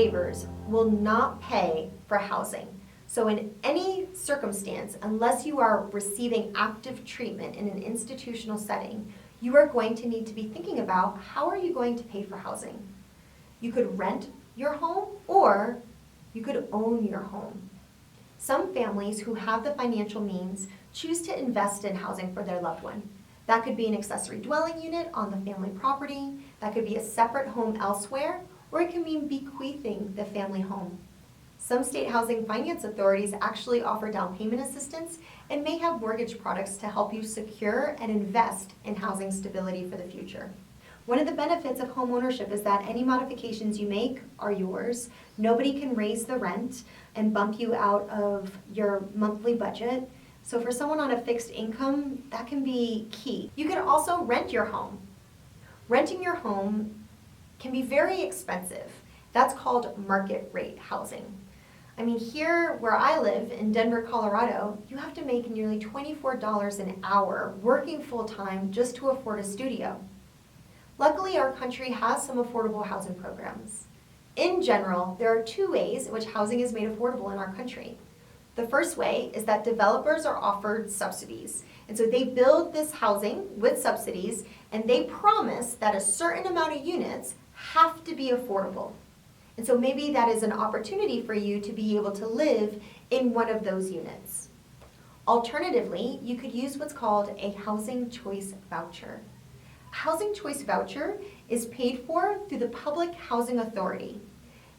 waivers will not pay for housing. So in any circumstance, unless you are receiving active treatment in an institutional setting, you are going to need to be thinking about how are you going to pay for housing. You could rent your home or you could own your home. Some families who have the financial means choose to invest in housing for their loved one. That could be an accessory dwelling unit on the family property, that could be a separate home elsewhere, or it can mean bequeathing the family home. Some state housing finance authorities actually offer down payment assistance and may have mortgage products to help you secure and invest in housing stability for the future. One of the benefits of home ownership is that any modifications you make are yours. Nobody can raise the rent and bump you out of your monthly budget. So for someone on a fixed income, that can be key. You can also rent your home. Renting your home can be very expensive. That's called market rate housing. I mean, here where I live in Denver, Colorado, you have to make nearly $24 an hour working full-time just to afford a studio. Luckily, our country has some affordable housing programs. In general, there are two ways in which housing is made affordable in our country. The first way is that developers are offered subsidies. And so they build this housing with subsidies and they promise that a certain amount of units have to be affordable. And so maybe that is an opportunity for you to be able to live in one of those units. Alternatively, you could use what's called a housing choice voucher. A housing choice voucher is paid for through the Public Housing Authority.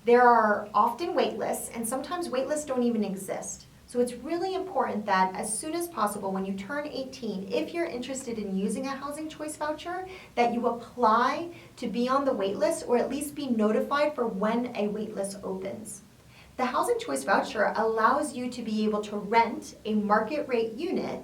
There are often wait lists, and sometimes wait lists don't even exist. So it's really important that as soon as possible when you turn 18, if you're interested in using a housing choice voucher, that you apply to be on the wait list or at least be notified for when a wait list opens. The housing choice voucher allows you to be able to rent a market rate unit,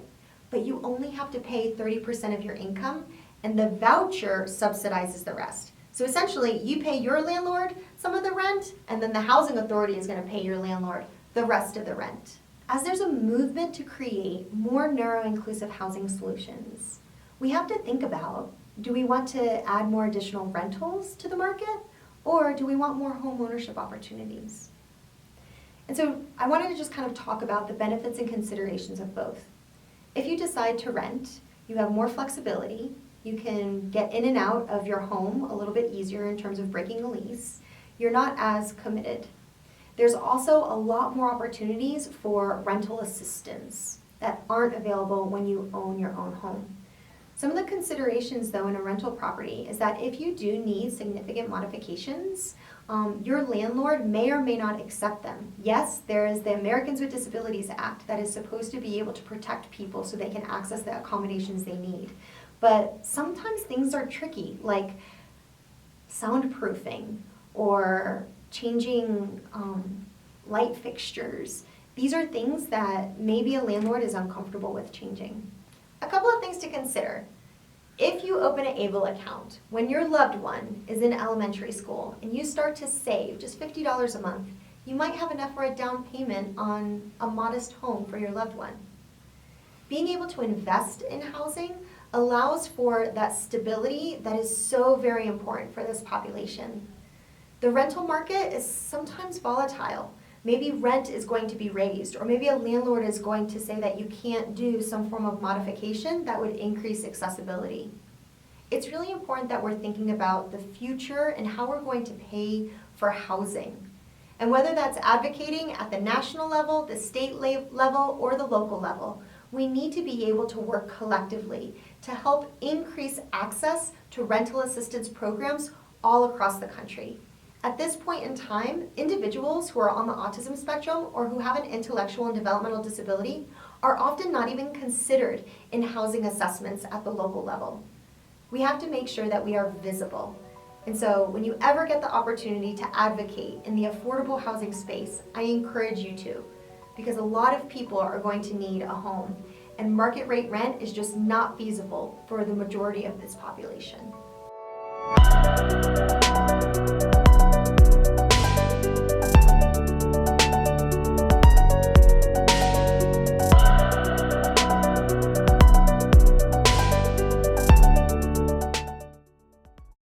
but you only have to pay 30% of your income, and the voucher subsidizes the rest. So essentially, you pay your landlord some of the rent, and then the housing authority is going to pay your landlord the rest of the rent. As there's a movement to create more narrow-inclusive housing solutions, we have to think about, do we want to add more additional rentals to the market, or do we want more home ownership opportunities? And so I wanted to just kind of talk about the benefits and considerations of both. If you decide to rent, you have more flexibility. You can get in and out of your home a little bit easier in terms of breaking a lease. You're not as committed. There's also a lot more opportunities for rental assistance that aren't available when you own your own home. Some of the considerations, though, in a rental property is that if you do need significant modifications, your landlord may or may not accept them. Yes, there is the Americans with Disabilities Act that is supposed to be able to protect people so they can access the accommodations they need. But sometimes things are tricky, like soundproofing or changing light fixtures. These are things that maybe a landlord is uncomfortable with changing. A couple of things to consider. If you open an ABLE account when your loved one is in elementary school and you start to save just $50 a month, you might have enough for a down payment on a modest home for your loved one. Being able to invest in housing allows for that stability that is so very important for this population. The rental market is sometimes volatile. Maybe rent is going to be raised, or maybe a landlord is going to say that you can't do some form of modification that would increase accessibility. It's really important that we're thinking about the future and how we're going to pay for housing. And whether that's advocating at the national level, the state level, or the local level, we need to be able to work collectively to help increase access to rental assistance programs all across the country. At this point in time, individuals who are on the autism spectrum or who have an intellectual and developmental disability are often not even considered in housing assessments at the local level. We have to make sure that we are visible. And so when you ever get the opportunity to advocate in the affordable housing space, I encourage you to, because a lot of people are going to need a home, and market rate rent is just not feasible for the majority of this population.